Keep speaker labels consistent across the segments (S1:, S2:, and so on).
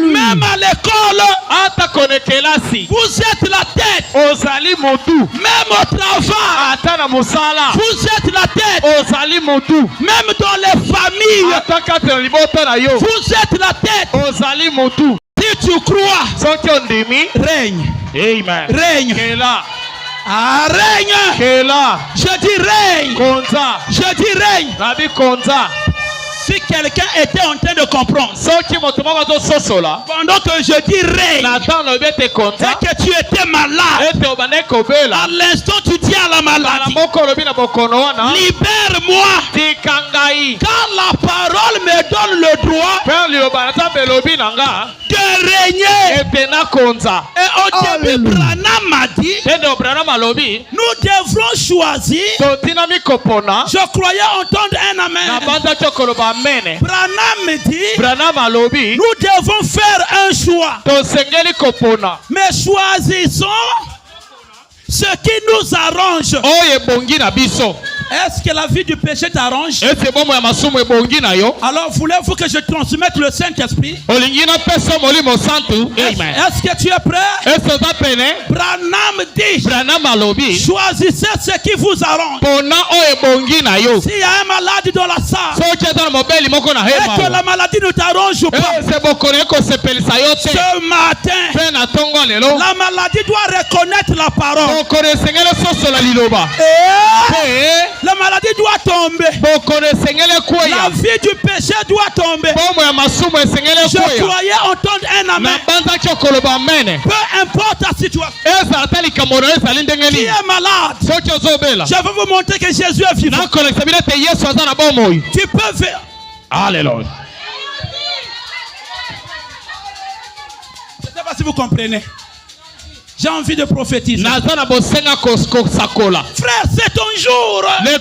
S1: Même à l'école, vous êtes la tête. Même au travail, vous êtes la tête. Même dans les familles, vous êtes la tête. Si tu crois, règne.
S2: Amen.
S1: Règne. Ah, règne. Je dis règne. Je dis règne. Si quelqu'un était en train de comprendre, pendant que je dis règne, et que tu étais malade, à l'instant tu dis à la maladie, libère-moi, car la parole me donne le droit de régner. Et au début, Branham m'a dit, nous devrons choisir. Je croyais entendre un amen. Branham me dit, nous devons faire un choix. Mais choisissons ce qui nous arrange. Est-ce que la vie du péché t'arrange? Alors voulez-vous que je transmette le Saint-Esprit? Est-ce que tu es prêt? Branham dit, choisissez ce qui vous arrange. S'il y a un malade dans la salle, et que la maladie ne t'arrange pas, ce matin, la maladie doit reconnaître la parole. Et la maladie doit tomber. La vie du péché doit tomber. Je croyais entendre un amen. Peu importe la situation. Qui est malade? Je vais vous montrer que Jésus est vivant. Tu peux faire.
S2: Alléluia.
S1: Je ne sais pas si vous comprenez. J'ai envie de prophétiser. Frère, c'est ton jour. Les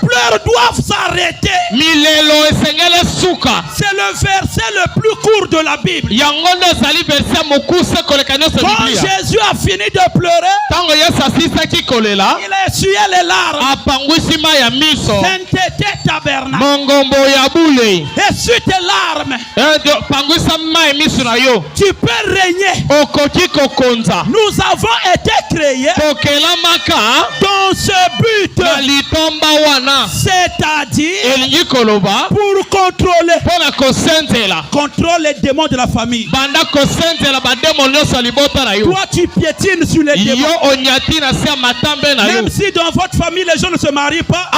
S1: pleurs doivent s'arrêter. C'est le verset le plus court de la Bible. Quand Jésus a fini de pleurer, il a essuyé les larmes. Sainteté tabernacle. Essuie tes larmes. Tu peux régner. Nous avons été créés dans ce but, c'est-à-dire pour contrôler les démons de la famille. Toi tu piétines sur les démons. Même si dans votre famille les gens ne se marient pas,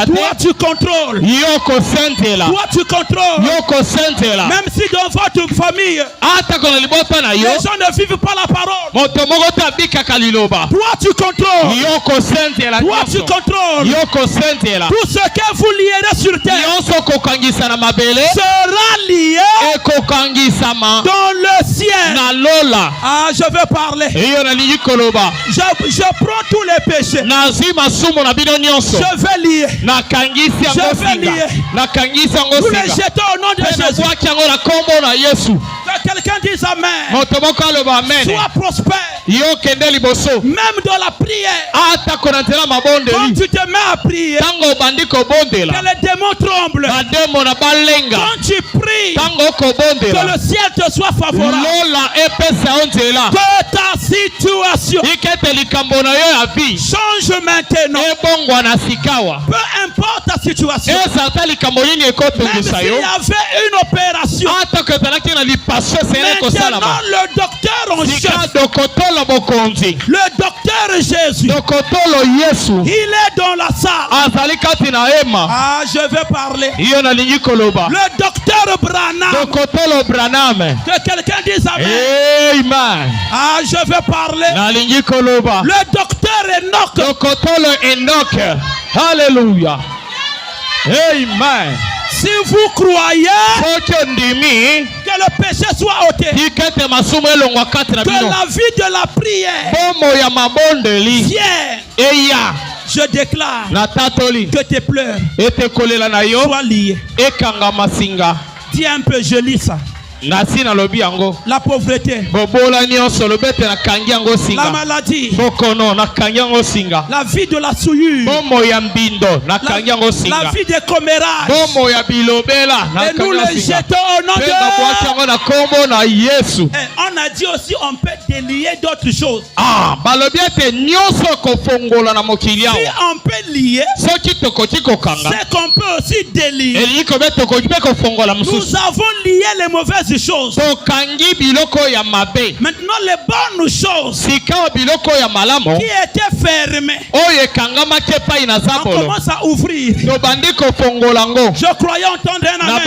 S1: toi tu contrôles. Toi tu contrôles. Même si dans votre famille les gens ne vivent pas la parole, toi tu contrôles. Toi tu contrôles. Tout ce que vous lierez sur terre sera lié dans le ciel. Ah, je vais parler. Je prends tous les péchés. Je vais lier. Nous les jetons au nom de Jésus. Que quelqu'un dise amen. Sois prospère. Même dans la prière. Quand tu te mets à prier, que les démons tremblent. Quand tu pries, que le ciel te soit favorable. Que ta situation change maintenant. Peu importe ta situation. Même s'il y avait une opération, maintenant le docteur en chef, le docteur Jésus, il est dans la salle. Ah, je vais parler. Le docteur Branham. Que quelqu'un dise amen. Ah, je vais parler. Le docteur Enoch.
S2: Alléluia. Amen.
S1: Si vous croyez que le péché soit ôté, que la vie de la prière vienne, je déclare que tes pleurs soient liés. Dis un peu, je lis ça. La pauvreté. La maladie. La vie de la souillure. La vie des commérages. Et nous les jetons au nom de Jésus. On a dit aussi on peut délier d'autres choses. Si on peut lier, c'est qu'on peut aussi délier. Nous avons lié les mauvaises choses. Maintenant les bonnes choses qui étaient fermées, on commence à ouvrir. Je croyais entendre un amen.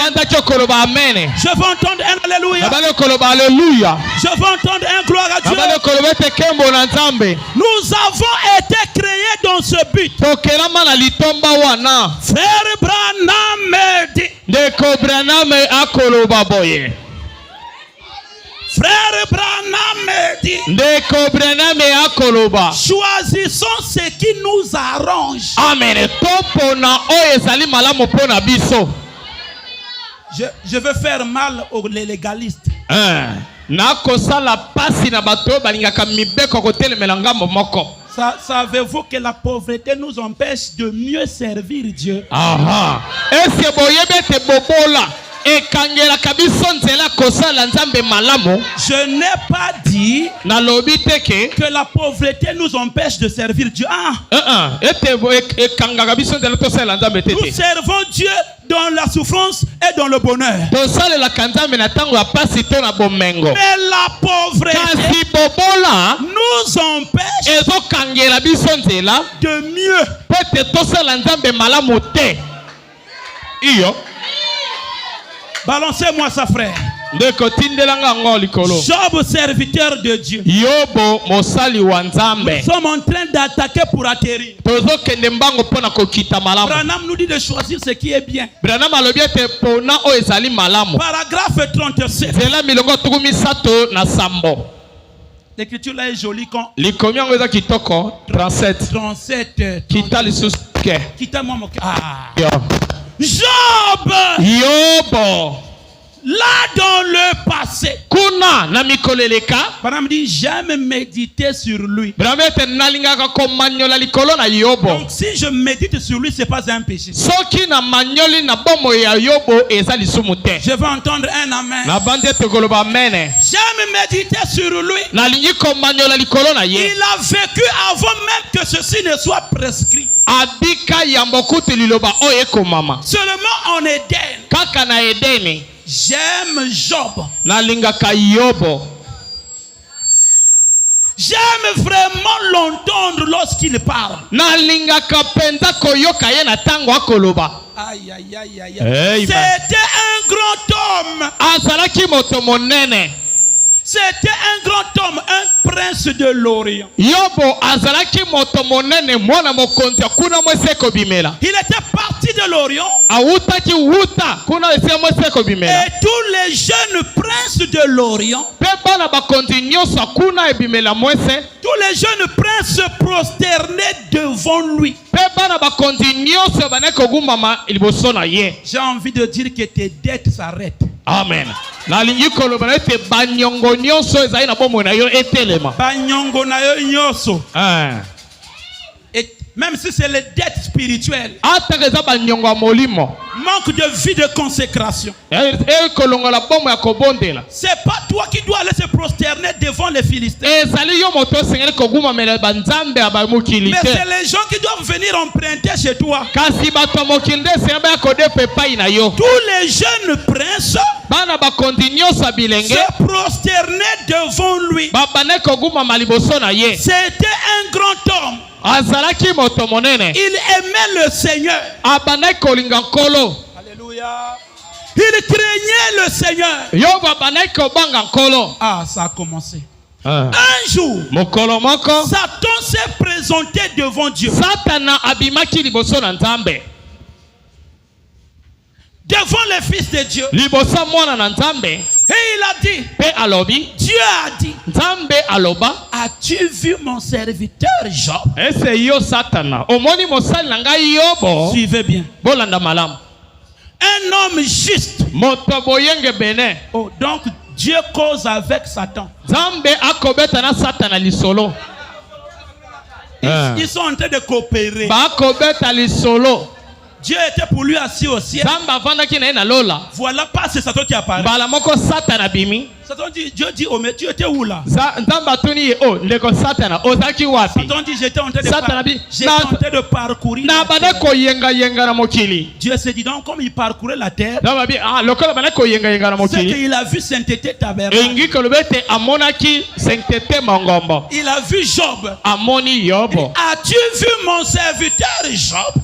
S1: Je veux entendre un alléluia. Je veux entendre un gloire à Dieu. Nous avons été créés dans ce but. Frère Branham dit, choisissons ce qui nous arrange. Amen. Je veux faire mal aux légalistes. Savez-vous que la pauvreté nous empêche de mieux servir Dieu? Je n'ai pas dit que la pauvreté nous empêche de servir Dieu. Nous servons Dieu dans la souffrance et dans le bonheur. Mais la pauvreté nous empêche de mieux. Balancez-moi ça, frère. Job, serviteur de Dieu. Nous sommes en train d'attaquer pour atterrir. Branham nous dit de choisir ce qui est bien. Paragraphe 37. L'écriture là est jolie quand 37. Quitte-moi mon cœur. Job. Là dans le passé, Branham dit j'aime méditer sur lui. Donc si je médite sur lui, c'est pas un péché. Je veux entendre un amen. J'aime méditer sur lui. Il a vécu avant même que ceci ne soit prescrit. Seulement en Éden. J'aime Job. J'aime vraiment l'entendre lorsqu'il parle. Aïe, aïe, aïe, aïe. C'était un grand homme. C'était un grand homme, un prince de l'Orient. Il était parti de l'Orient. Et tous les jeunes princes de l'Orient, tous les jeunes princes se prosternaient devant lui. J'ai envie de dire que tes dettes s'arrêtent.
S2: Amen.
S1: Et même si c'est les dettes spirituelles, manque de vie de consécration, c'est pas toi qui dois aller se prosterner devant les Philistins, mais c'est les gens qui doivent venir emprunter chez toi. Tous les jeunes princes se prosternaient devant lui. C'était un grand homme. Il aimait le Seigneur. Alléluia. Il craignait le Seigneur. Ah, ça a commencé. Un jour, Satan s'est présenté devant Dieu. Devant les fils de Dieu. Et il a dit, Dieu a dit, as-tu vu mon serviteur Job? Suivez bien. Un Un homme juste. Oh, donc Dieu cause avec Satan. Ils sont en train de coopérer. Dieu était pour lui assis au ciel. Voilà pas c'est Satan qui apparaît. Satan dit, Dieu dit, oh mais tu étais où là? Satan dit, j'étais en train de parcourir la terre. Dieu s'est dit, donc comme il parcourait la terre, c'est qu'il a vu Sainteté Tabernacle. Il a vu Job. As-tu vu mon serviteur Job?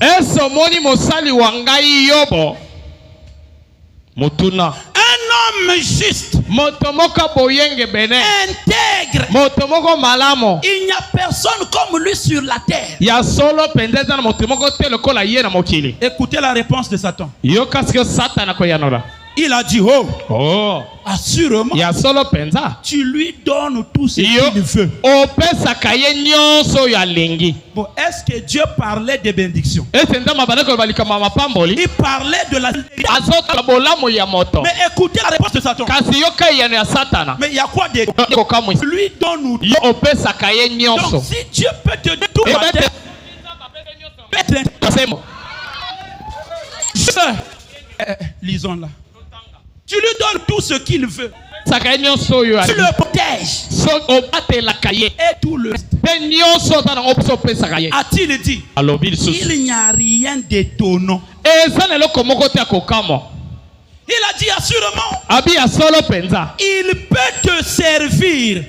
S1: Un homme juste, intègre, il n'y a personne comme lui sur la terre. Écoutez la réponse de Satan. Il a dit, oh, assurément, tu lui donnes tout ce qu'il veut. Bon, est-ce que Dieu parlait de bénédiction? Il parlait de la... Mais écoutez la réponse de Satan. Mais il y a quoi de... Lui donne tout. Donc si Dieu peut te donner tout, lisons là. Tu lui donnes tout ce qu'il veut. Tu le protèges. Et tout le reste. A-t-il dit? Il n'y a rien d'étonnant. Il a dit assurément. Il peut te servir.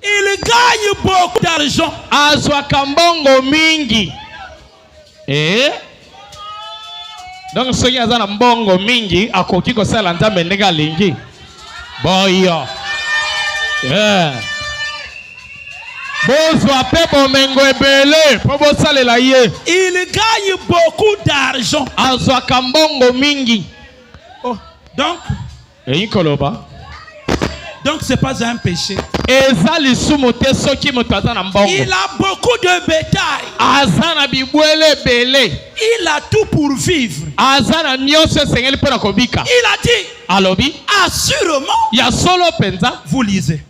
S1: Il gagne beaucoup d'argent.
S2: Donc soki azana mbongo mingi akoki ko sala nzambe ndenge alingi boyo bozwa pe bomengo ebele po bosalela ye.
S1: Il gagne beaucoup d'argent.
S2: Azwa kambongo mingi.
S1: Oh, donc c'est pas un péché. Il a beaucoup de bétail. Il a tout pour vivre. Il a dit assurément. Vous lisez.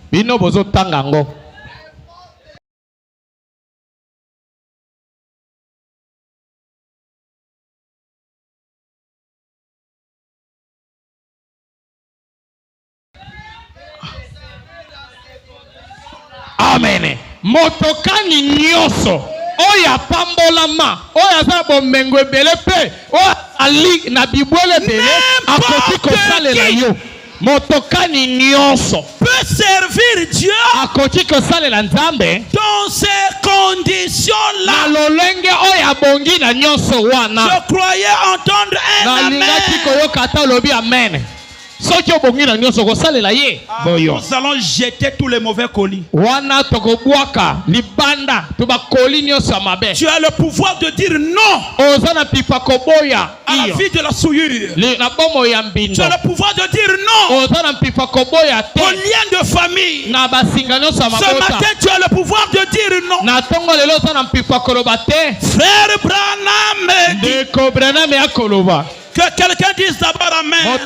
S2: Amen. Motokani nyoso oya pambolama oya za bomengo ebele pe oya ali na bibwele bele akoti kosalela yo. Motokani nyoso
S1: peut servir Dieu
S2: akoti kosalela nzambe
S1: dans ces conditions là.
S2: Na lolenge oya bongi na nyoso wana.
S1: Je croyais entendre un amen.
S2: Na lingaki koyoka ta lobi amen. Nous
S1: allons jeter tous les mauvais colis. Tu as le pouvoir de dire non à la vie de la souillure. Tu as le pouvoir de dire non au lien de famille. Ce matin, tu as le pouvoir de dire non. Frère Branham, que quelqu'un dise d'abord amen.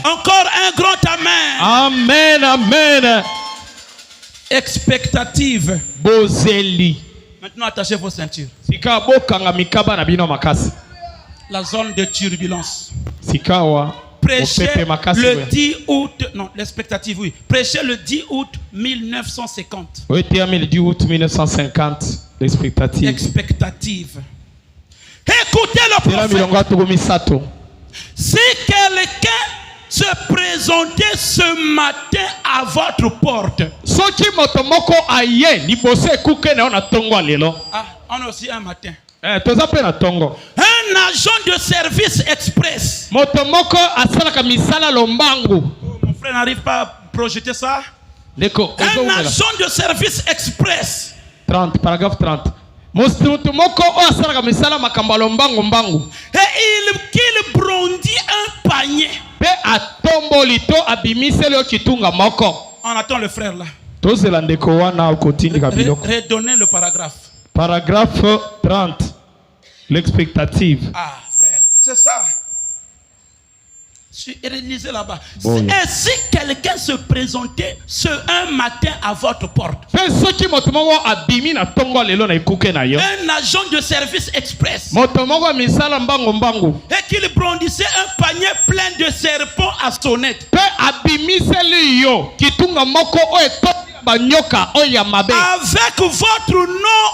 S1: Encore un grand amen.
S2: Amen, amen.
S1: Expectative.
S2: Bozeli.
S1: Maintenant, attachez vos ceintures. La zone de turbulence. Prêchez le 10 août. Non, l'expectative, oui. Prêchez le 10 août 1950.
S2: Oui, 10 août 1950. L'expectative.
S1: Expectative. Écoutez le prophète. Si quelqu'un se présentait ce matin à votre porte. Ah, on a aussi un matin. Un agent de service express. Mon frère n'arrive pas à projeter ça. Un agent de service express.
S2: 30, paragraphe 30. Et il
S1: brandit un panier. On attend le frère là.
S2: Redonnez
S1: le paragraphe.
S2: Paragraphe 30. L'expectative.
S1: Ah, frère, c'est ça. Réalisez là-bas. Bon. Et si quelqu'un se présentait un matin à votre porte, un agent de service express, et qu'il brandissait un panier plein de serpents à sonnette, avec votre nom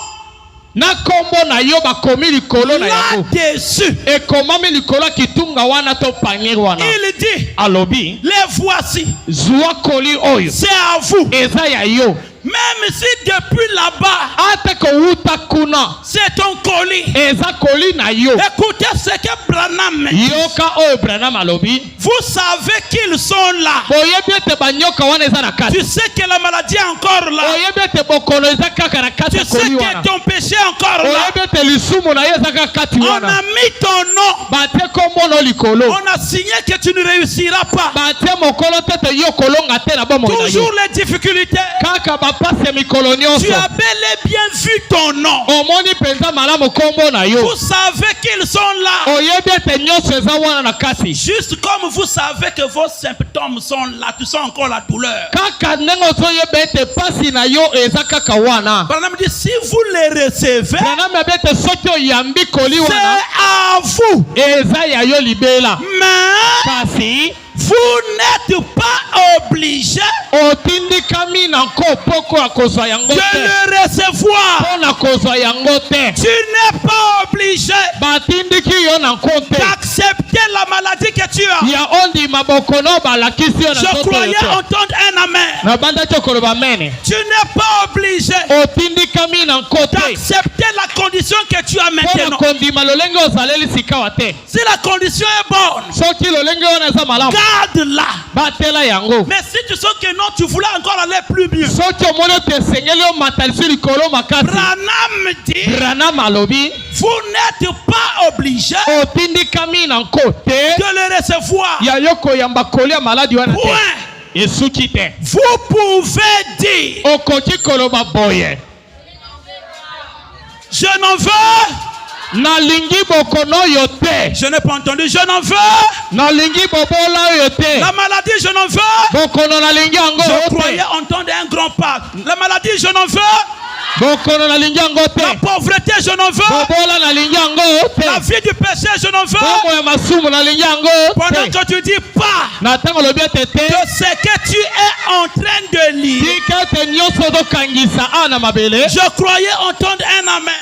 S1: là-dessus, il dit, les voici, c'est à vous. Même si depuis là-bas c'est ton colis, écoutez ce que Branham dit. Vous savez qu'ils sont là. Tu sais que la maladie est encore là. Tu sais que ton péché est encore là. On a mis ton nom. On a signé que tu ne réussiras pas. Toujours les difficultés. Tu as bel et bien vu ton nom. Vous savez qu'ils sont là. Juste comme vous savez que vos symptômes sont là, tu sens encore la douleur. Branham dit, si vous les recevez, c'est à vous. Mais vous n'êtes pas obligé de le recevoir. Tu n'es pas obligé d'accepter la maladie que tu as. Je croyais entendre un amen. Tu n'es pas obligé d'accepter la condition que tu as maintenant. Si la condition est bonne, garde-la. Mais si tu sens que non, tu voulais encore aller plus mieux, Branham dit, vous n'êtes pas obligé de le recevoir. Point. Vous pouvez dire, je n'en veux. Je n'ai pas entendu. Je n'en veux. La maladie, je n'en veux. Je croyais entendre un grand pas. La maladie, je n'en veux. La pauvreté, je n'en veux. La vie du péché, je n'en veux. Pendant que tu dis pas de ce que tu es en train de lire, je croyais entendre un amen.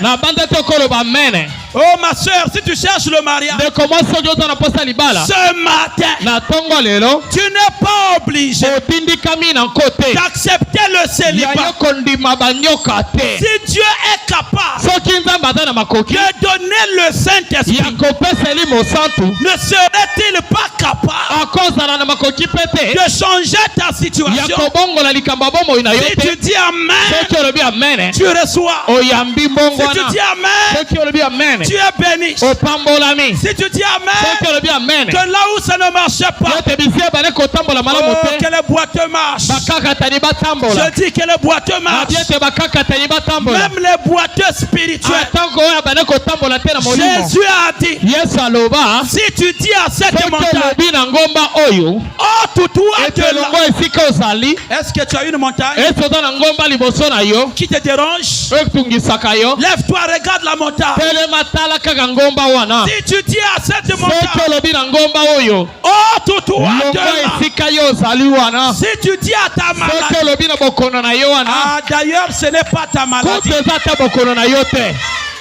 S1: Oh ma soeur, si tu cherches le mariage ce matin, tu n'es pas obligé d'accepter le célibat. Si Dieu est capable de donner le Saint-Esprit, ne serait-il pas capable de changer ta situation? Si tu dis amen, tu reçois. Si tu dis amen, tu es béni. Si tu dis amen, que là où ça ne marchait pas, que les boiteux marchent. Je dis que les boiteux marchent. Même les boiteux spirituels. Jésus a dit, si tu dis à cette montagne, oh, toi de là. Est-ce que tu as une montagne qui te dérange? Lève-toi, regarde la montagne. Si tu dis à cette montagne, oh, toi de là. Si tu dis à ta maladie, d'ailleurs ce n'est pas ta maladie.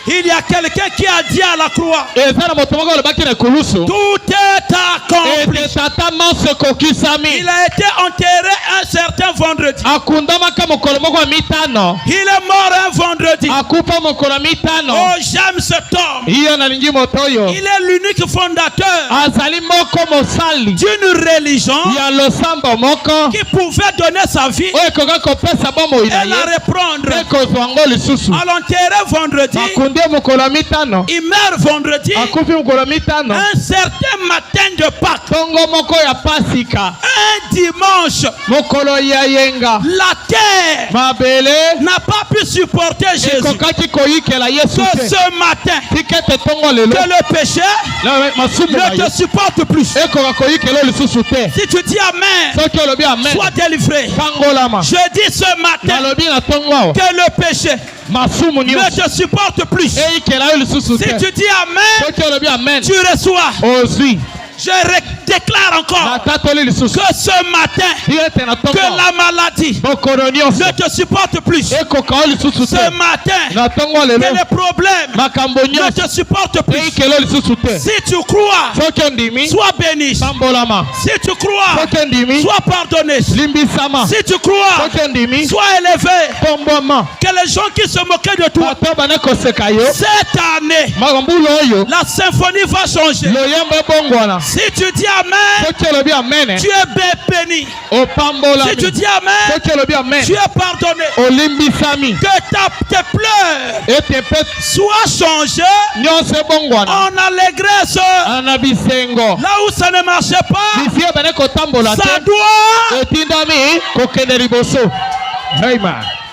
S1: Il y a quelqu'un qui a dit à la croix, tout est accompli. Il a été enterré un certain vendredi. Il est mort un vendredi. Oh, j'aime cet homme. Il est l'unique fondateur d'une religion qui pouvait donner sa vie et la reprendre. À l'enterrer vendredi, il meurt vendredi. Un certain matin de Pâques, un dimanche, la terre n'a pas pu supporter Jésus. Que ce matin, le péché ne te supporte plus. Si tu dis Amen, sois délivré. Je dis ce matin que le péché ne te supporte plus. Si tu dis Amen, tu reçois. Je déclare encore que ce matin, que la maladie ne te supporte plus. Ce matin, que les problèmes ne te supportent plus. Si tu crois, sois béni. Si tu crois, sois pardonné. Si tu crois, sois élevé. Que les gens qui se moquaient de toi, cette année, la symphonie va changer. Si tu dis Amen, tu es béni. Si tu dis Amen, tu es pardonné. Que tes pleurs soient changées en allégresse. Là où ça ne marchait pas, ça doit.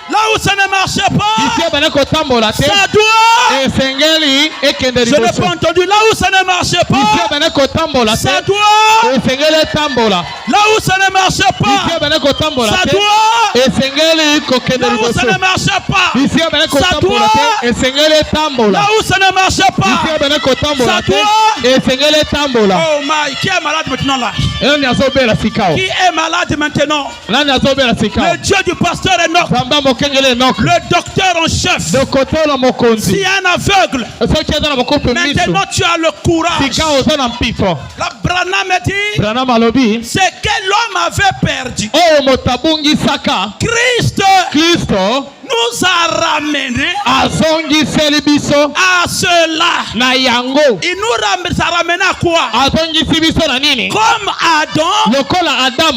S1: Là où ça ne marchait pas, ça doit. Je n'ai pas entendu. Là où ça ne marchait pas, ça doit. Là où ça ne marchait pas, ça doit. Là où ça ne marchait pas, ça doit. Là où ça ne marchait pas, ça doit. Oh my, qui est malade maintenant là? Qui est malade maintenant? Le Dieu du pasteur Enoch. Le docteur en chef. Si un aveugle, maintenant tu as le courage. La Branham dit, c'est que l'homme avait perdu. Christ nous a ramené à cela. Il nous a ramené à quoi? Comme Adam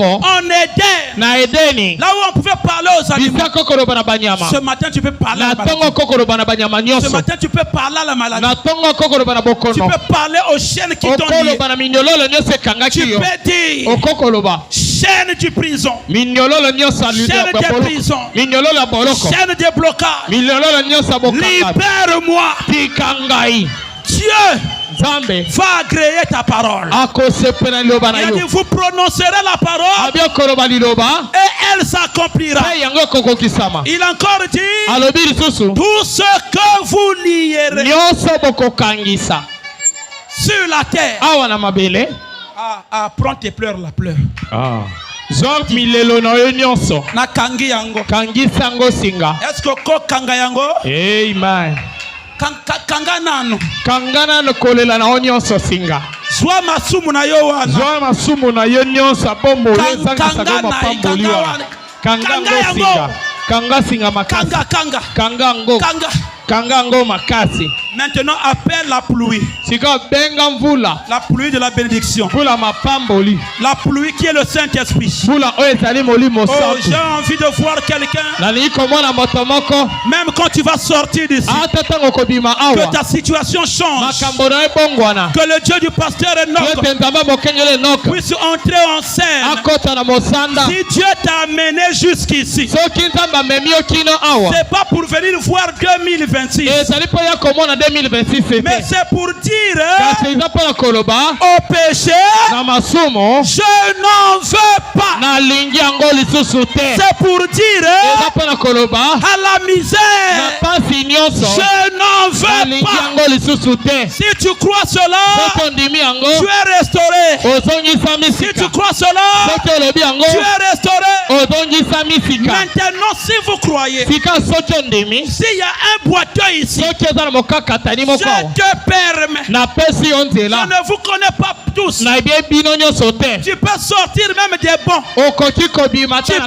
S1: en Éden, là où on pouvait parler aux animaux. Ce matin tu peux parler à la maladie. Ce matin tu peux parler à la maladie. Tu peux parler aux chaînes qui t'ont lié. Tu peux dire chaîne du prison, chaîne des prisons, chaîne des blocages, libère-moi. Dieu va agréer ta parole. Il a dit, vous prononcerez la parole et elle s'accomplira. Il a encore dit, tout ce que vous lierez sur la terre. Prends tes pleurs, la pleure. Na kangi yango. Est-ce que ko kanga yango?
S2: Amen.
S1: Kanga nano
S2: kolela na onyoso singa.
S1: Zwa masumu na yo
S2: nyonso bombo lezanga sagoma pamboliwa. Kanga singa makasi. Kanga ngo makasi.
S1: Maintenant appelle la pluie. La pluie de la bénédiction. La pluie qui est le Saint-Esprit. Oh, j'ai envie de voir quelqu'un. Même quand tu vas sortir d'ici, que ta situation change. Que le Dieu du pasteur Enoch puisse entrer en scène. Si Dieu t'a amené jusqu'ici, c'est pas pour venir voir 2026. Mais c'est pour dire au péché, je n'en veux pas. C'est pour dire à la misère, je n'en veux pas. Si tu crois cela, tu es restauré. Si tu crois cela, tu es restauré. Maintenant, si vous croyez, s'il y a un boiteux ici, je te permets. Je ne vous connais pas tous. Tu peux sortir même des bons. Tu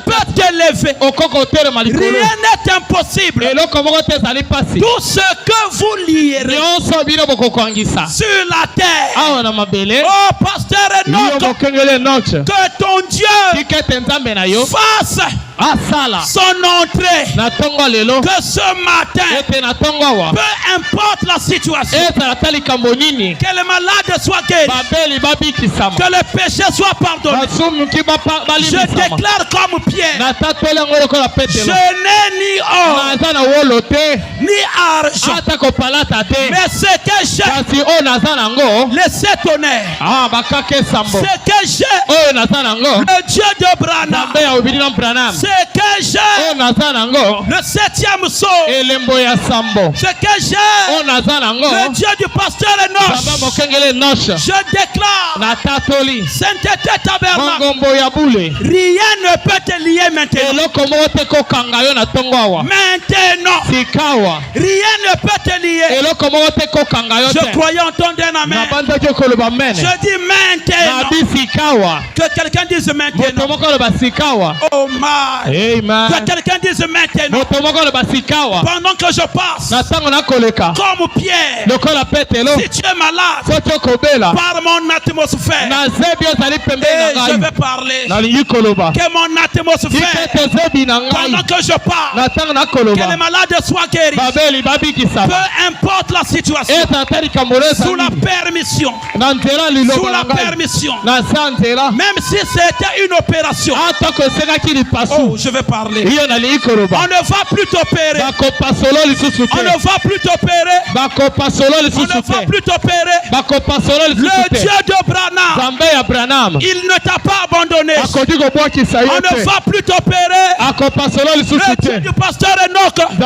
S1: peux t'élever. Rien n'est impossible. Tout ce que vous lirez sur la terre. Oh, pasteur Enoch, que ton Dieu fasse son entrée. Que ce matin, peu importe la situation, Que le malade soit guéri. Que le péché soit pardonné. Je déclare comme Pierre. Je n'ai ni or, ni argent. Mais ce que j'ai, les 7 honneurs. Ce que j'ai, le Dieu de Branham. Ce que j'ai, le 7e saut. Ce que j'ai, le Dieu du pasteur Enoch. Je déclare, Sainteté tabernacle, rien ne peut te lier maintenant. Maintenant, rien ne peut te lier. Je croyais entendre un amen. Je dis maintenant. Que quelqu'un dise maintenant. Oh my. Que quelqu'un dise maintenant. Pendant que je passe, comme Pierre, si tu es malade, par mon atmosphère, je vais parler. Que mon atmosphère, pendant que je parle, que les malades soient guéris. Peu importe la situation, sous la permission. Sous la permission. Même si c'était une opération. Oh, je vais parler. On ne va plus t'opérer. On ne va plus t'opérer. On ne va plus t'opérer. Le Dieu de Branham, il ne t'a pas abandonné. On ne va plus t'opérer. Le Dieu du pasteur Enoch a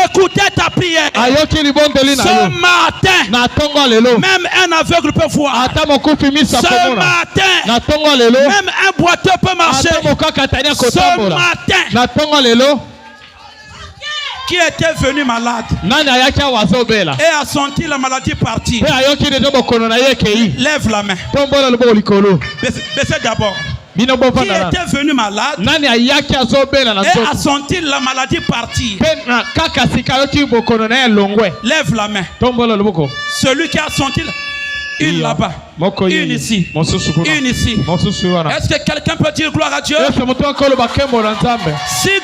S1: écouté ta prière. Ce matin, même un aveugle peut voir. Ce matin, même un boiteux peut marcher. Ce matin, qui était venu malade et a senti la maladie partir, lève la main. Baissez d'abord. Qui était venu malade et a senti la maladie partir, lève la main. Celui qui a senti une là-bas, une ici, une ici. Est-ce que quelqu'un peut dire gloire à Dieu? Si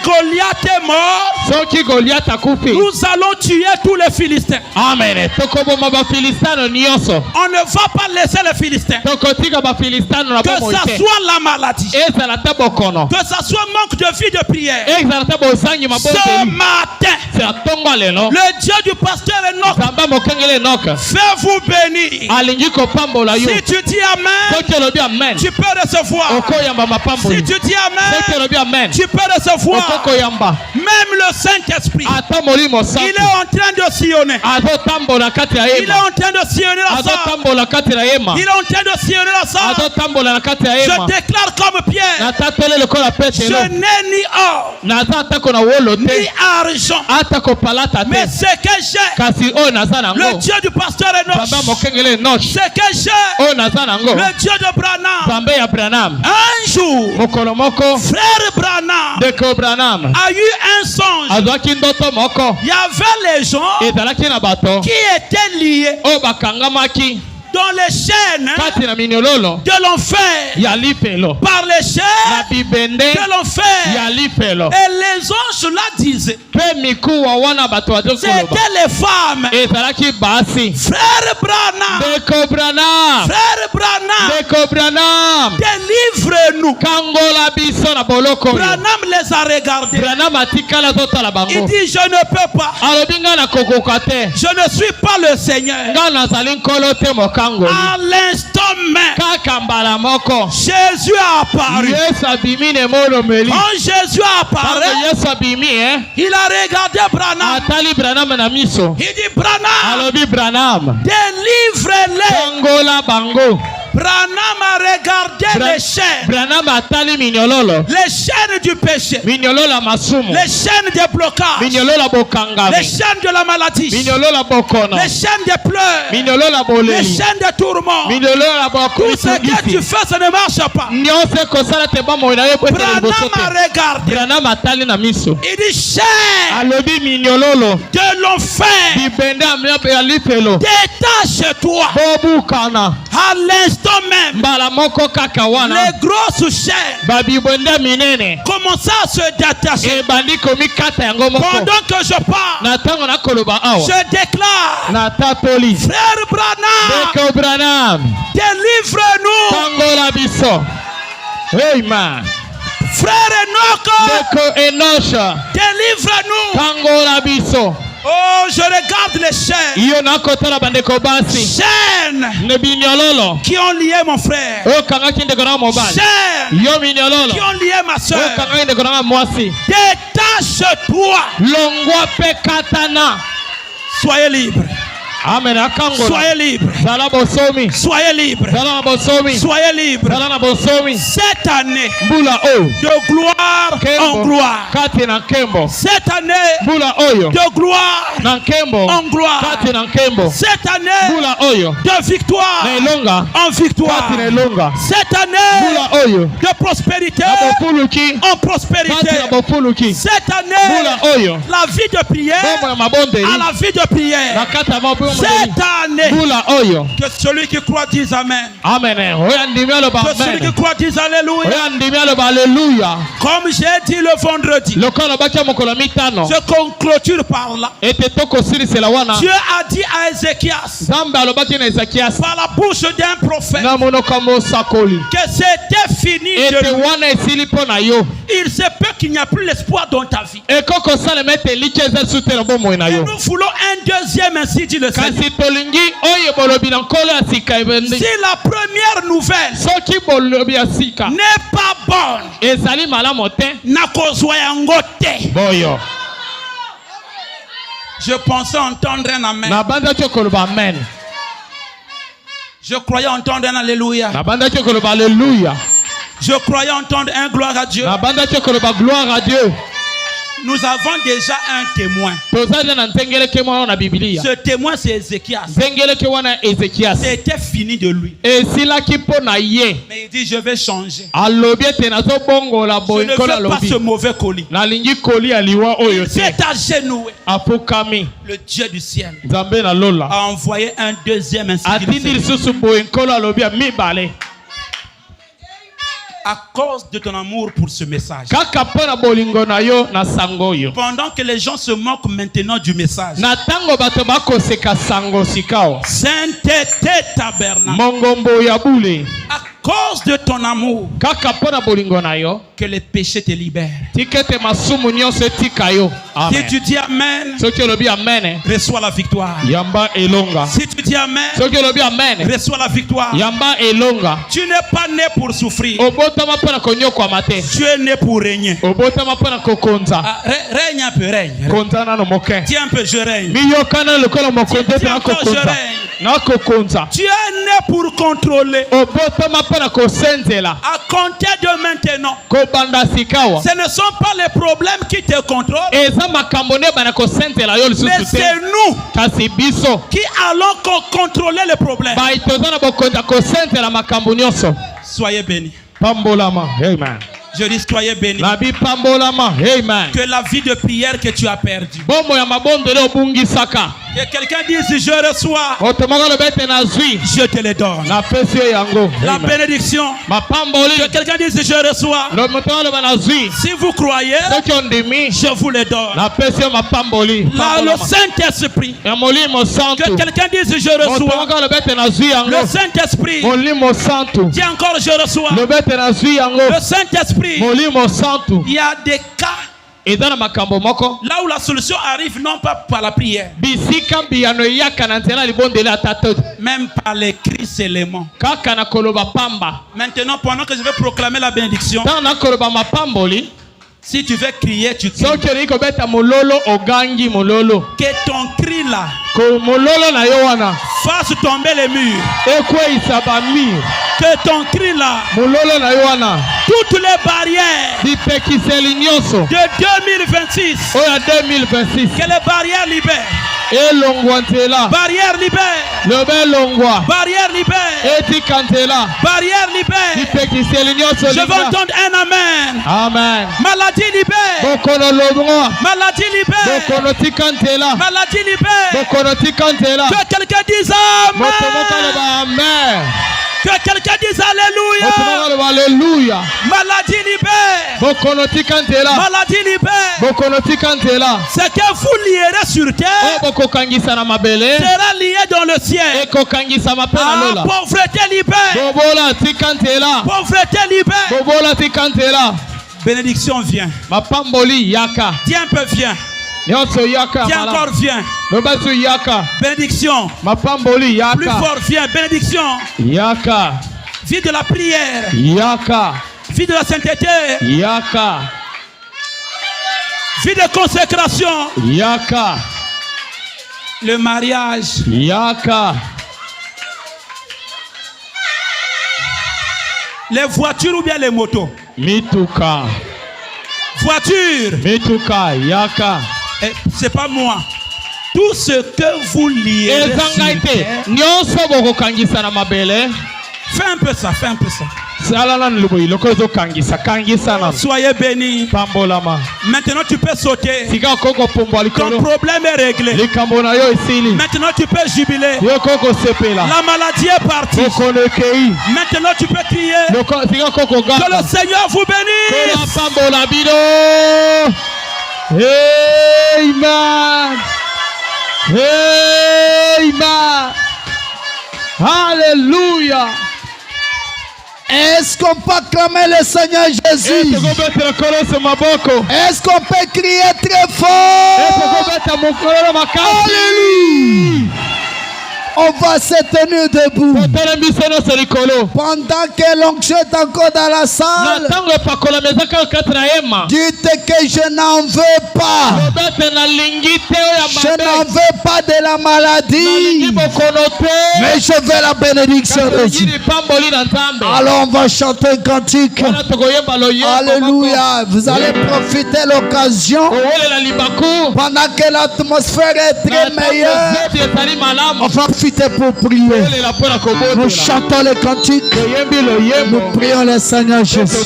S1: Goliath est mort, nous allons tuer tous les Philistins.
S2: Amen.
S1: On ne va pas laisser les Philistins. Que ça soit la maladie, que ça soit manque de vie de prière. Ce matin, le Dieu du pasteur Enoch fait vous bénir. Si tu dis amen, tu peux recevoir. Si tu dis amen, tu peux recevoir. Même le Saint-Esprit, il est en train de sillonner. Il est en train de sillonner la salle. Il est en train de sillonner la salle. Je déclare comme Pierre, je n'ai ni or, ni argent. Mais ce que j'ai, le Dieu du pasteur Enoch, ce que j'ai, le Dieu de Branham. Un jour, frère Branham a eu un songe. Il y avait les gens qui étaient liés dans les chaînes de l'enfer, par les chaînes de l'enfer. Et les anges là disaient, c'était les femmes. Frère Branham, délivre-nous. Branham les a regardés. Il dit, je ne peux pas. Je ne suis pas le Seigneur. À l'instant même, Jésus a apparu. Quand Jésus a apparu, il a regardé Branham. Il dit, Branham, délivre-les. Branham a regardé les chaînes. Les chaînes du péché. Les chaînes des blocages. Les chaînes de la maladie. Les chaînes des pleurs. Les chaînes des tourments. Tout ce que tu fais, ça ne marche pas. Branham a regardé. Il dit, chaîne de l'enfer, détache-toi. À l'instant l'instant même, les grosses chaînes commençaient à se détacher. Pendant que je parle, je déclare, Frère Branham, délivre-nous.
S2: Amen.
S1: Frère Enoch, délivre-nous. Oh, je regarde les chaînes. Chaînes qui ont lié mon frère. Chaînes qui ont lié ma soeur. Détache-toi. Soyez libre.
S2: Amen.
S1: Soyez libre. Soyez libre. Soyez libre. Cette année de gloire en gloire. Cette année de gloire en gloire. Cette année de victoire en victoire. Cette année de prospérité en prospérité. Cette année, la vie de prière à la vie de prière. Cette année, que celui qui croit dise Amen.
S2: Amen.
S1: Que celui qui croit dise Alléluia. Comme j'ai dit le vendredi, je clôture par là. Dieu a dit à Ézéchias, par la bouche d'un prophète, que c'était fini de lui. Il se peut qu'il n'y a plus l'espoir dans ta vie. Et nous voulons un deuxième, ainsi dit le Seigneur. Si la première nouvelle n'est pas bonne, je pensais entendre un amen. Je croyais entendre un alléluia. Je croyais entendre un gloire à Dieu. Nous avons déjà un témoin. Ce témoin, c'est Ézéchias. C'était fini de lui. Mais il dit, je vais changer. Je ne veux pas ce mauvais colis. Il s'est agenoué. Le Dieu du ciel a envoyé un deuxième institut. À cause de ton amour pour ce message. Pendant que les gens se moquent maintenant du message. Sainteté tabernacle. À cause de ton amour, que les péchés te libèrent. Si tu dis Amen, reçois la victoire. Si tu dis Amen, reçois la victoire. Tu n'es pas né pour souffrir. Tu es né pour régner. Règne un peu, règne. Tiens un peu, je règne. Tiens un peu, je règne. Tu es né pour contrôler. À compter de maintenant, ce ne sont pas les problèmes qui te contrôlent, mais c'est nous qui allons contrôler les problèmes. Soyez bénis.
S2: Amen.
S1: Je dis soyez bénis. Que la vie de prière que tu as perdue, que quelqu'un dise je reçois, je te le donne. La bénédiction, que quelqu'un dise je reçois. Si vous croyez, je vous le donne. Le Saint-Esprit, que quelqu'un dise je reçois. Le Saint-Esprit, dis encore je reçois. Le Saint-Esprit, il y a des cas là où la solution arrive non pas par la prière, même par les cris seulement. Maintenant, pendant que je vais proclamer la bénédiction, si tu veux crier, tu cries. Que ton cri là fasse tomber les murs. Que ton cri là, toutes les barrières de 2026, que les barrières libèrent. Barrière libère. Barrière libère. Barrière libère. Je veux entendre un amen.
S2: Amen.
S1: Maladie libère. Maladie libère. Maladie libère. Que quelqu'un dise amen. Que quelqu'un dise Alléluia.
S2: Alléluia.
S1: Maladie libère. Maladie libère. Ce que vous lierez sur terre sera lié dans le ciel. Pauvreté libère. Pauvreté libère. Bénédiction vient. Dis un peu viens. Dis encore viens. Bénédiction. Plus fort viens. Bénédiction. Vie de la prière. Vie de la sainteté. Vie de consécration. Le mariage. Les voitures ou bien les motos.
S2: Mituka.
S1: Voiture.
S2: Mituka.
S1: C'est pas moi. Tout ce que vous lirez. Fais un peu ça. Soyez bénis. Maintenant tu peux sauter. Ton problème est réglé. Maintenant tu peux jubiler. La maladie est partie. Maintenant tu peux crier. Que le Seigneur vous bénisse.
S2: Amen. Alléluia.
S3: Est-ce qu'on peut acclamer le Seigneur Jésus? Est-ce qu'on peut crier très fort? Alléluia. On va se tenir debout. Pendant que l'onction est encore dans la salle, dites que je n'en veux pas. Je n'en veux pas de la maladie, mais je veux la bénédiction de Dieu. Alors on va chanter un cantique. Alléluia. Vous allez profiter de l'occasion. Pendant que l'atmosphère est très meilleure, on va profiter pour prier. Nous chantons les cantiques. Nous prions le Seigneur Jésus.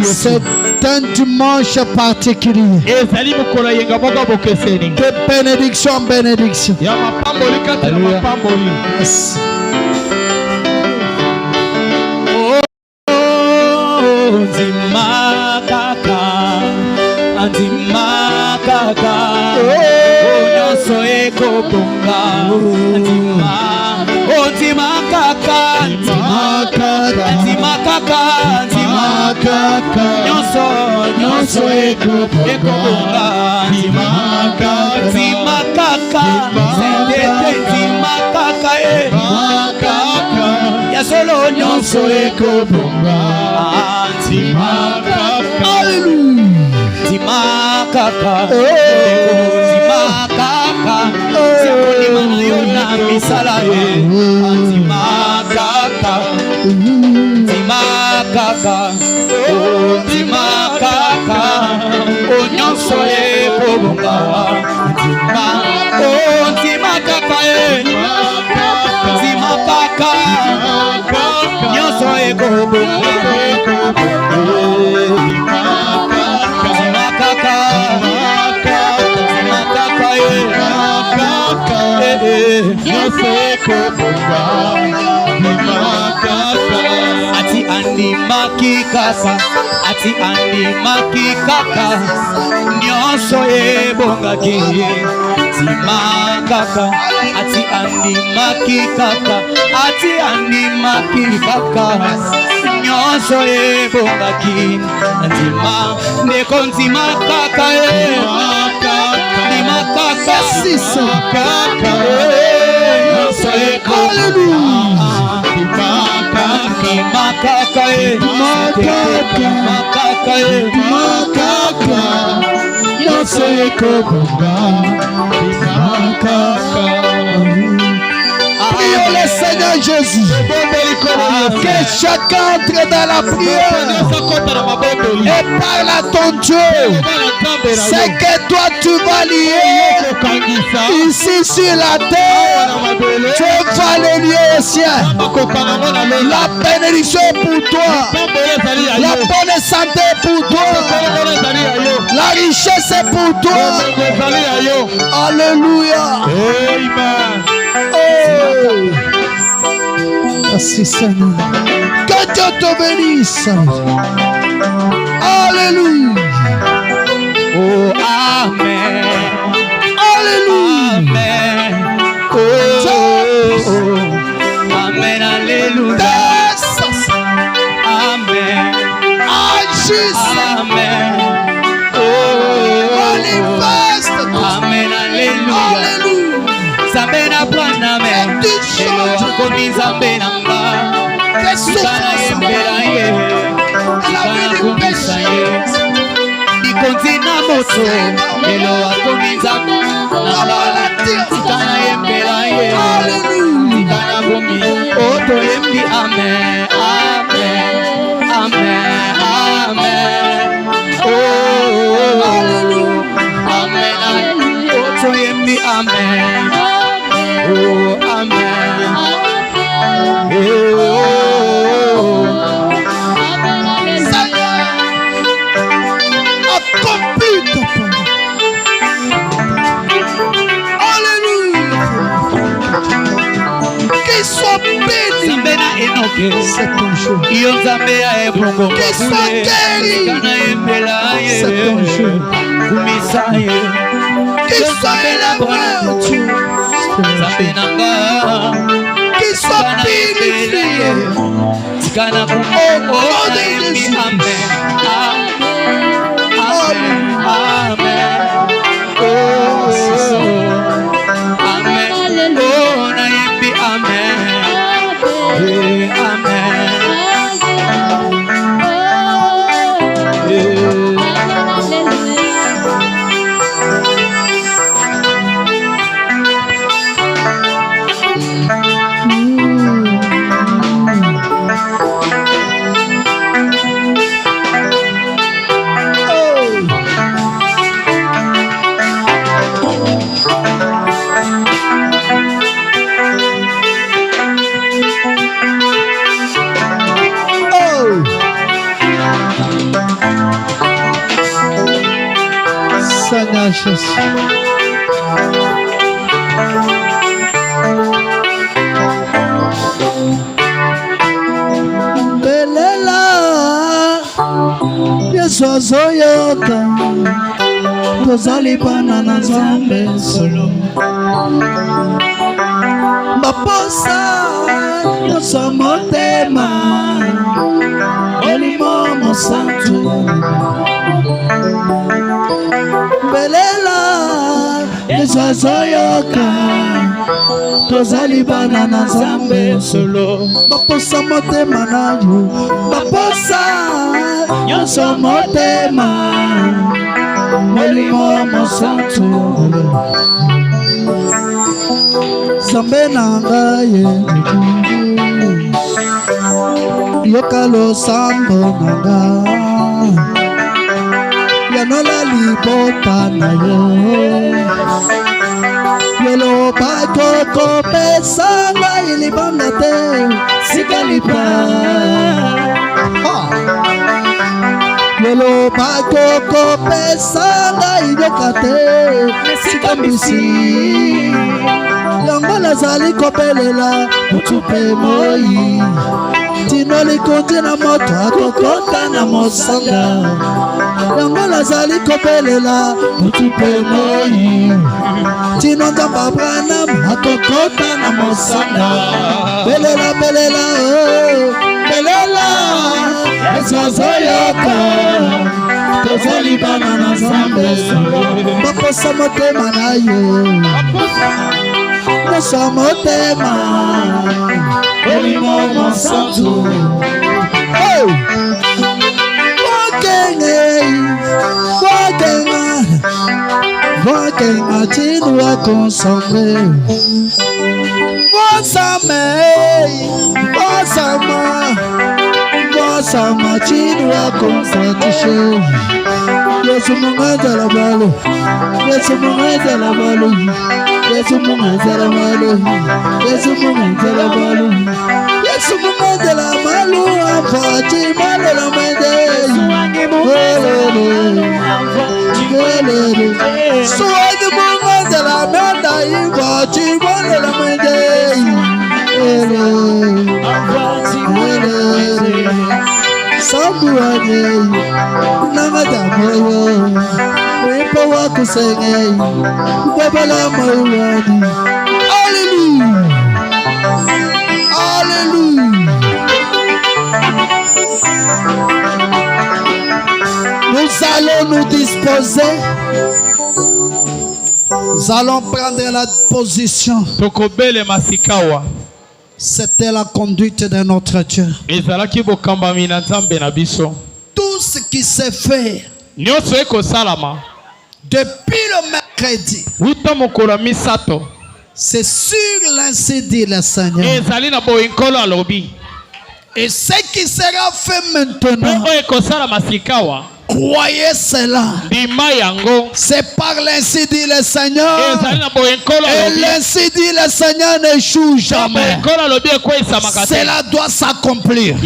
S3: C'est un dimanche particulier. De bénédiction en bénédiction. Yes.
S4: Ati andimaki kaka nyonso ebongaki timakaka ati andimaki kaka nyonso ebongaki ndima ndeko ntimakaka ndimakaka sisa kaka
S3: Prions le Seigneur Jésus. Que chacun entre dans la prière et parle à ton Dieu. C'est que toi tu vas lier ici sur la terre. Tu vas le lier au ciel. La bénédiction pour toi. La bonne santé pour toi. La richesse est pour toi. Alléluia.
S2: Amen.
S3: Oh. Merci Seigneur. Que Dieu te bénisse. Alléluia.
S4: Oh, amen.
S3: Alléluia.
S4: Amen. Oh, amen. Alléluia. Amen. Amen. Oh, manifeste. Amen. Alléluia. Zambe na Bwana amen. Elo akomi zambe na nga. Sikana yembela ye. Sikana kumisa ye. Ikonzi na moto. Elo akomi zambe na nga. Sikana yembela ye. Sikana kumi. Oto yembi amen. Amen. Amen. Amen. Oh, amen. Oto yembi amen. Oh, amen. Oh,
S3: Seigneur, accomplis ta parole. Alléluia. Qu'il soit béni.
S4: Zambena enoke.
S3: C'est ton jour.
S4: Iyo Zambe ya ebongo.
S3: Qu'il soit guéri.
S4: Kana embela ye.
S3: C'est ton jour.
S4: Kumisa ye.
S3: Qu'il soit élevé au Dieu.
S4: Zambe nanga.
S3: Qu'il soit purifié.
S4: Tikana kumongo na embi amen. Amen. Amen. Oh, amen. Oh, na embi amen. Amen.
S3: Seigneur Jésus. Belela Yesu azoyoka tozali bana na Nzambe solo baposa nyonso motema Molimo Mosantu belela Yesu azoyoka tozali bana na Nzambe solo baposa motema na yo baposa nyonso motema Molimo Mosantu Nzambe na ngai yoka losambo na ngai yanola libota na yo yoloba kokopesa ngai libanda te sika lipa yoloba kokopesa ngai yoka te sika mbisi yango nazali kobelela mutu mpe moi tino likundi na moto akokota na mosanga yango nazali kobelela mutu mpe moi tino Nzambe Abraham akokota na mosanga belela belela belela Yesu azoyoka tozali bana na Nzambe baposa motema na yo Mosa motema Molimo Mosantu Wakenga chinu wa konsombe Wasama chinu wa konsatishe Yesu mungaza la balo Yesu mungaza la balo Yesu mungaza la balo Yesu mungaza la balo Yesu mungaza la balo Afati malo la mende Suwagi mungaza la menda Afati malo la mende Sambuanye Nangadamoyo Wepa wakusenge Babala mauani. Alléluia. Alléluia. Nous allons nous disposer. Nous allons prendre la position. C'était la conduite de notre Dieu. Tout ce qui s'est fait depuis le mercredi, c'est sur l'ainsi dit le Seigneur. Et ce qui sera fait maintenant, croyez cela. C'est par l'ainsi dit le Seigneur. Et l'ainsi dit le Seigneur n'échoue jamais. Cela doit s'accomplir.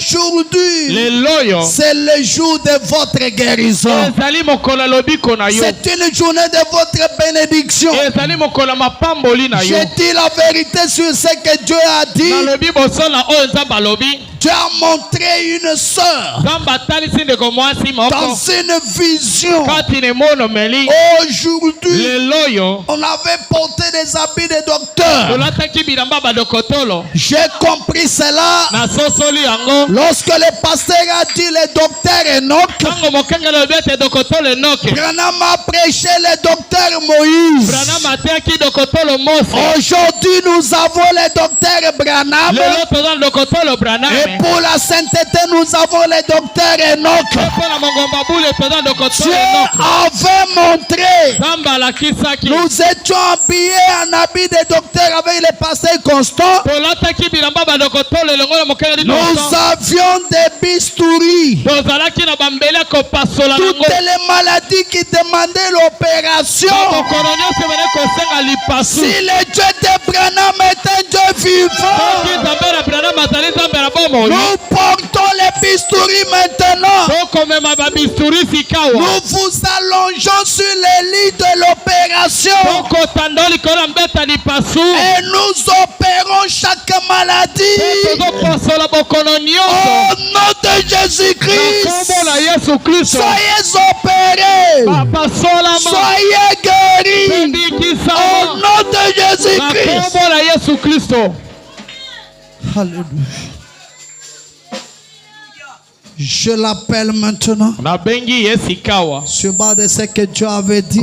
S3: Aujourd'hui, c'est le jour de votre guérison. C'est une journée de votre bénédiction. J'ai dit la vérité sur ce que Dieu a dit. Dieu a montré une sœur dans une vision. Aujourd'hui, on avait porté des habits de docteur. J'ai compris cela lorsque le pasteur a dit le docteur Enoch. Branham a prêché le docteur Moïse. Aujourd'hui, nous avons le docteur Branham. Et pour la sainteté, nous avons le docteur Enoch. Dieu avait montré. Nous étions habillés en habit de docteur avec le pasteur Constant. Nous avions des bistouris. Toutes les maladies qui demandaient l'opération. Si le Dieu de Branham est un Dieu vivant, nous portons les bistouris maintenant. Nous vous allongeons sur les lits de l'opération. Et nous opérons chaque maladie. Au nom de Jésus-Christ, soyez opérés. Soyez guéris. Au nom de Jésus-Christ. Alléluia. Je l'appelle maintenant. Sur base de ce que Dieu avait dit.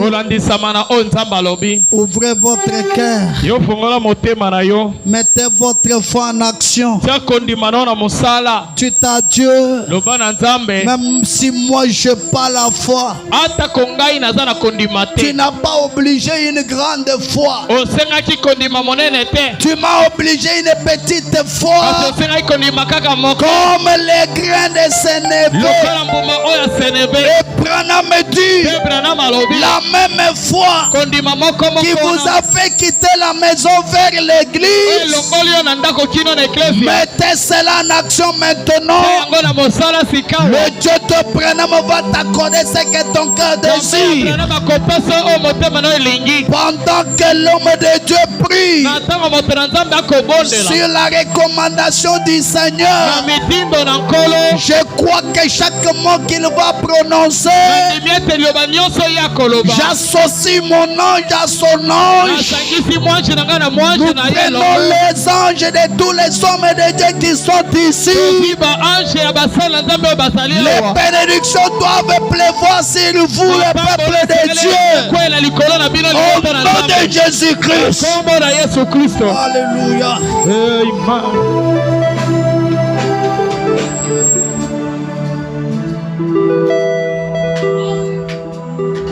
S3: Ouvrez votre cœur. Mettez votre foi en action. Dites à Dieu, même si moi je n'ai pas la foi, tu n'as pas obligé une grande foi. Tu m'as obligé une petite foi. Comme les grains de Sénévé. Et Branham me dit la même foi qui vous a fait quitter la maison vers l'église. Mettez cela en action maintenant. Le Dieu de Branham va t'accorder ce que ton cœur désire. Pendant que l'homme de Dieu prie sur la recommandation du Seigneur, je crois que chaque mot qu'il va prononcer, j'associe mon ange à son ange. Nous prenons les anges de tous les hommes de Dieu qui sont ici. Les bénédictions doivent pleuvoir sur vous, le peuple de Dieu. Au nom de Jésus-Christ. Alléluia. Amen.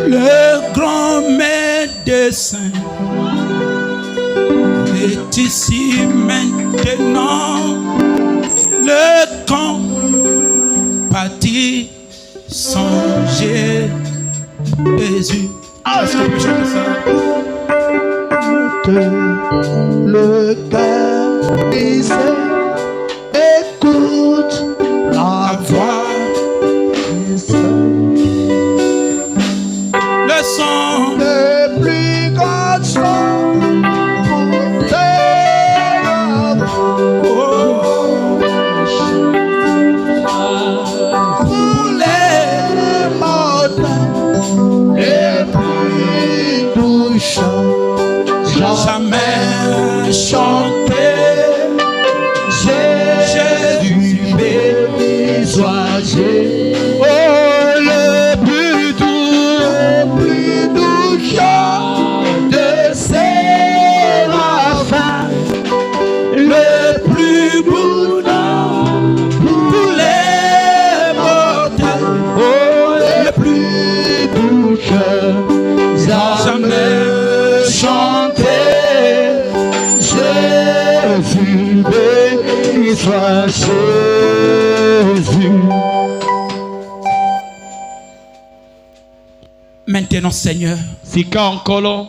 S5: Le grand médecin est ici maintenant. Le compatit songer Jésus. Est-ce qu'on peut chanter ça?
S3: Le cœur brisé, écoute la voix.
S5: Le son,
S3: le plus grand son,
S5: chanter. Jésus béni soit Jésus.
S3: Oh, le plus doux chant de séraphins,
S5: Le plus beau nom pour tous les mortels.
S3: oh, le plus doux chant jamais chanter. Jésus béni soit Jésus.
S5: Maintenant, Seigneur,
S2: Sika onkolo.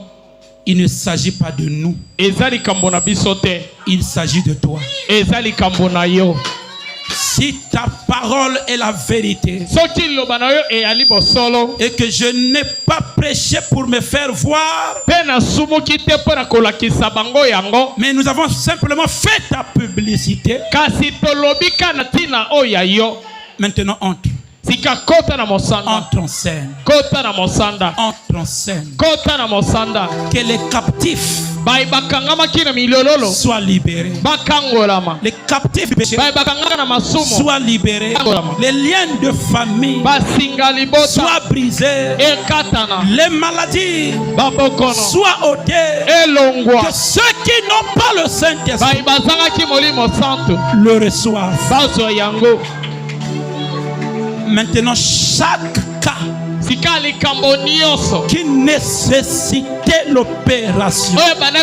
S5: il ne s'agit pas de nous,
S2: Ezali kambona bisote.
S5: il s'agit de toi.
S2: Ezali kambona yo.
S5: Si ta parole est la vérité
S2: Soki lobana yo e ali bosolo.
S5: et que je n'ai pas prêché pour me faire voir,
S2: Pena sumuki te pona kolakisa bango yango.
S5: mais nous avons simplement fait ta publicité.
S2: Kasi tolobika na tina oya yo.
S5: Maintenant, entre.
S2: Sika kota na mosanda.
S5: Entre en scène.
S2: Kota na mosanda.
S5: Entre en scène.
S2: Kota na mosanda.
S5: Que les captifs
S2: Bai bakangama kina milololo.
S5: soient libérés.
S2: Bakangolama.
S5: Les captifs du péché
S2: Bai bakangana na masumo.
S5: soient libérés. Les liens de famille
S2: Basingali bota.
S5: soient brisés.
S2: Ekatana.
S5: Les maladies
S2: Babokono.
S5: soient ôtées.
S2: Elongwa.
S5: Que ceux qui n'ont pas le Saint-Esprit
S2: Bai bazangaki molimo santo.
S5: le reçoivent.
S2: Bazo yango.
S5: Maintenant, chaque cas
S2: Sika likambo nyonso.
S5: qui nécessitait l'opération
S2: Oyo bana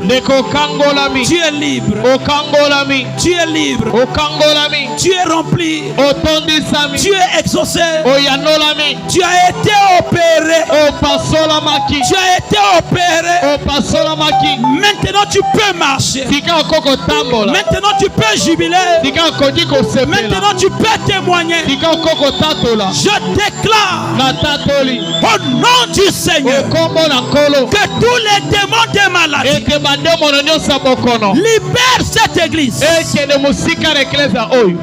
S2: Deko kangolami.
S5: tu es libre.
S2: O kangolami.
S5: Tu es libre.
S2: O kangolami.
S5: Tu es rempli.
S2: O tondisami.
S5: Tu es exaucé.
S2: O yanolami.
S5: Tu as été opéré.
S2: O pasolamaki.
S5: Tu as été opéré.
S2: O pasolamaki.
S5: Maintenant tu peux marcher.
S2: Sika okoko tambola.
S5: Maintenant tu peux jubiler.
S2: Sika okoki kosepela.
S5: Maintenant tu peux témoigner.
S2: Sika okoko tatola.
S5: Je déclare
S2: Na tatoli.
S5: au nom du Seigneur
S2: O kombo na nkolo.
S5: que tous les démons de maladie
S2: Eke bandemono nyonso bokono.
S5: libèrent cette église.
S2: Ekende musika na eklesia oyo.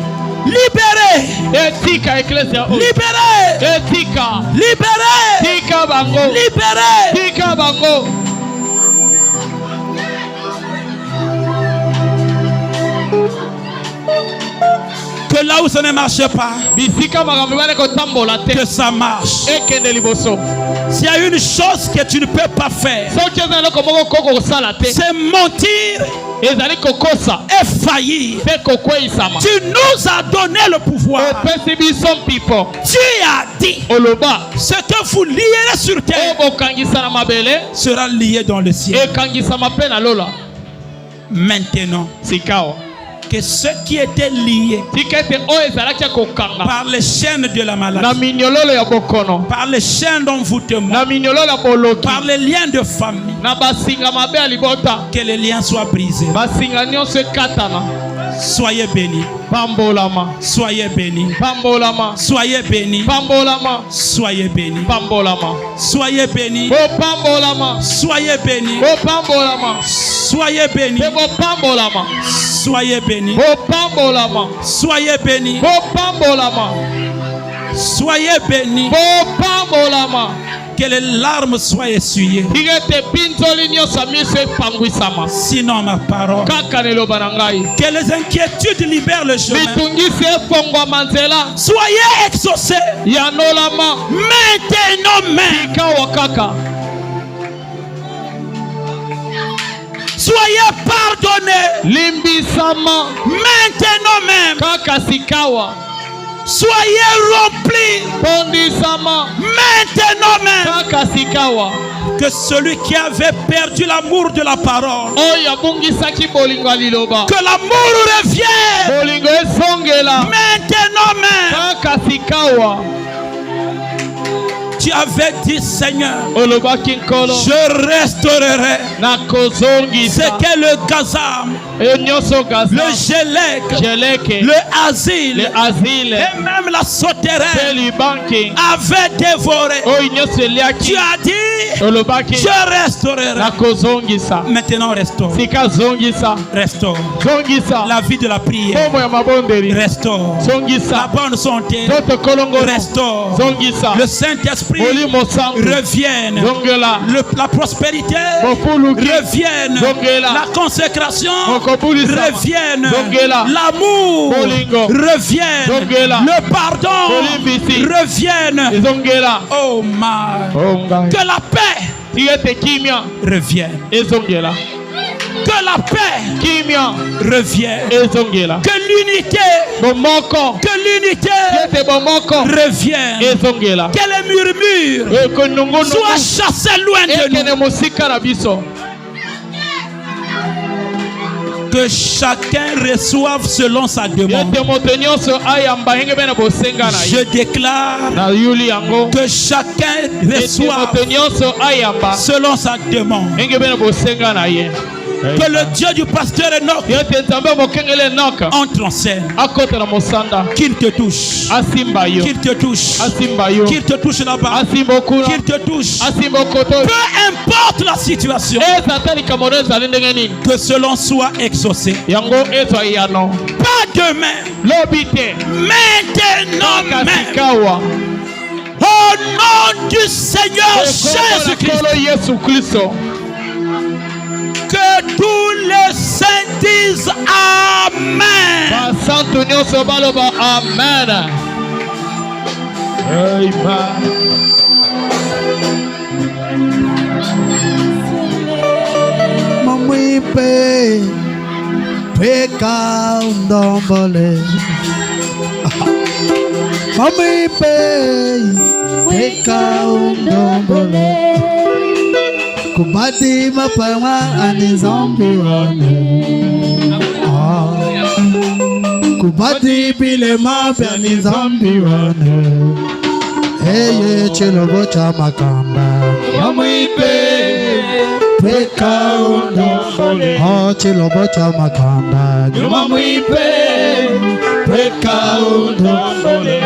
S5: Libérez.
S2: Etika eklesia oyo.
S5: Libérez.
S2: Etika.
S5: Libérez.
S2: Tika bango.
S5: Libérez.
S2: Tika bango.
S5: Que là où ça ne marche pas,
S2: Bisika makambo bale kotambola te.
S5: que ça marche.
S2: Ekende liboso.
S5: S'il y a une chose que tu ne peux pas faire,
S2: Soki eza eloko moko koko kosala te.
S5: c'est mentir
S2: Ezali kokosa.
S5: et faillir.
S2: Mpe kokweyisama.
S5: Tu nous as donné le pouvoir.
S2: Opesi biso mpipo.
S5: Tu as dit
S2: Oloba.
S5: ce que vous lierez sur terre
S2: Oyo bokangisa na mabele.
S5: sera lié dans le ciel.
S2: Ekangisama mpe na lola.
S5: Maintenant,
S2: Sikawa.
S5: que ceux qui étaient liés
S2: Tika ete oyo ezalaki ya kokanga.
S5: par les chaînes de la
S2: Na
S5: maladie,
S2: minyololo ya bokono.
S5: par les chaînes d'envoûtement,
S2: Na minyololo ya boloki.
S5: par les liens de famille,
S2: Na basinga mabe ya libota.
S5: que les liens soient brisés.
S2: Basinga nyonso ekatana.
S5: Soyez bénis.
S2: Pambolama.
S5: Soyez bénis.
S2: Pambolama.
S5: Soyez bénis.
S2: Pambolama.
S5: Soyez bénis.
S2: Pambolama.
S5: Soyez bénis.
S2: Bo pambolama.
S5: Soyez bénis.
S2: Bo pambolama.
S5: Soyez bénis.
S2: Bo pambolama.
S5: Soyez bénis.
S2: Bo pambolama.
S5: Soyez bénis.
S2: Bo pambolama.
S5: Soyez bénis.
S2: Bo pambolama.
S5: Que les larmes soient essuyées.
S2: Tigete pinzoli nyonso miso epangwisama.
S5: Sinon ma parole.
S2: Kaka neloba na ngai.
S5: Que les inquiétudes libèrent le chemin.
S2: Mitungisi efongwama nzela.
S5: Soyez exaucés.
S2: Yanolama.
S5: Maintenant même.
S2: Ikawa kaka.
S5: Soyez pardonnés.
S2: Limbisama.
S5: Maintenant même.
S2: Kaka sikawa.
S5: Soyez remplis.
S2: Pondisama.
S5: Maintenant même.
S2: Kaka sikawa.
S5: Que celui qui avait perdu l'amour de la parole,
S2: Oyo abungisaki bolingo ya liloba.
S5: que l'amour revienne.
S2: Bolingo ezongela.
S5: Maintenant même.
S2: Kaka sikawa.
S5: Tu avais dit, Seigneur, je restaurerai ce qu'est le gazam, le gélec, le asile, et même la sauterelle avait dévoré. Tu as dit, je restaurerai. Maintenant restaure. Restaure. La vie de la prière. Restaure. La bonne santé. Restaure. Le Saint-Esprit revienne. La prospérité revienne. La consécration revienne. L'amour revienne. Le pardon revienne. Oh my. Que la paix revienne. Que la paix revienne. Que l'unité revienne. Que les murmures soient chassés loin de nous. Que chacun reçoive selon sa demande. Je déclare que chacun reçoive selon sa demande. Que le Dieu du pasteur Enoch entre en scène. Qu'il te touche. Qu'il te touche. Qu'il te touche là-bas. Qu'il te touche. Peu importe la situation. Que cela soit exaucé. Pas demain. Maintenant même. Au nom du Seigneur Jésus-Christ. Que tous les saints disent Amen.
S3: Mamwipe peka undombole. Mamwipe peka undombole. Kubati mapama anizambiwane. Kubati bile mape anizambiwane. Eye chilobo cha makamba. Mamwipe peka undombole. Chilobo cha makamba. Mamwipe peka undombole.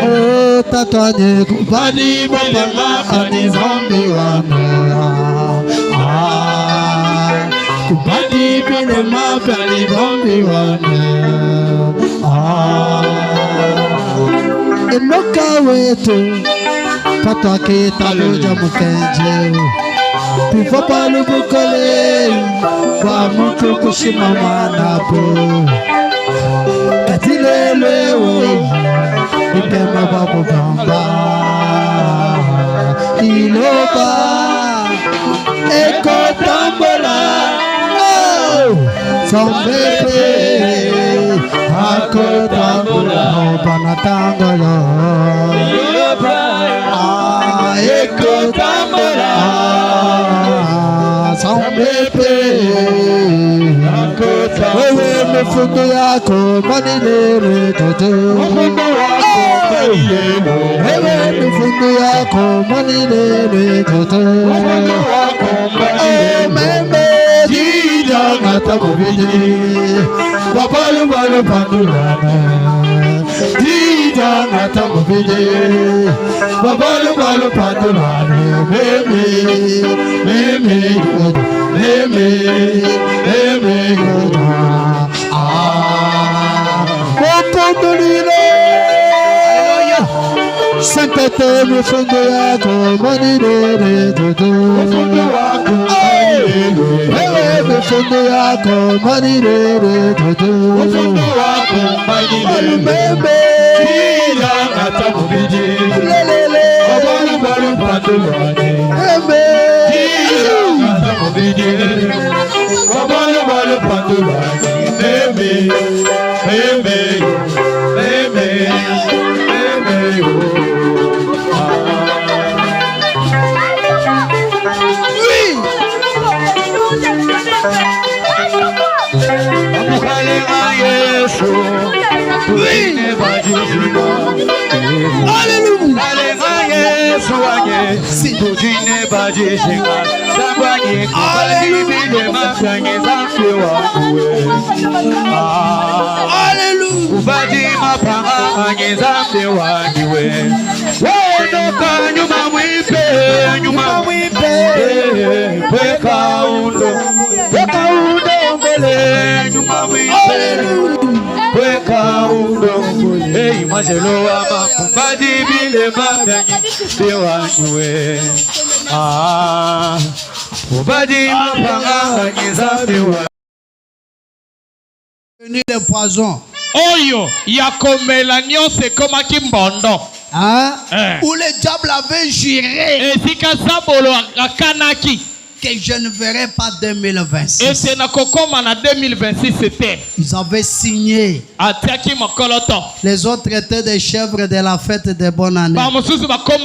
S3: Tatanye kubati mapama anizambiwane. Kubadi bile mapani bombi wane. Enoka wetu patwa kita luja mukenje. Pifopa lubukole kwa mtu kushimama napo. Katilelewe ipema babu bamba. Iloba eko tambola. Some baby, ako tambola, panatangola. Eko tambola. Some baby, ako tambola. Wewe mifundo yako manilele toto. Wewe mifundo yako manilele toto. Ngata mubiji babalu balu pandulana. Dida ngata mubiji babalu balu pandulana. Meme Mopondolile Saint-Étienne mifundo yako manilele toto. Mifundo yako manilele toto. Alumeme Dida ngata mubiji lelele babalu balu pandulana. Dida ngata mubiji babalu balu pandulana. Alléluia. Le poison.
S2: Oyo yakomela nyonso ekomaki mbondo.
S3: Hein? Où le diable avait juré
S2: esika sabolo akanaki
S3: que je ne verrai pas 2026.
S2: ete nakokoma na 2026 c'était.
S3: Ils avaient signé.
S2: Atiaki mokoloto.
S3: Les autres étaient des chèvres de la fête de bonne année.
S2: Ba mosusu bakoma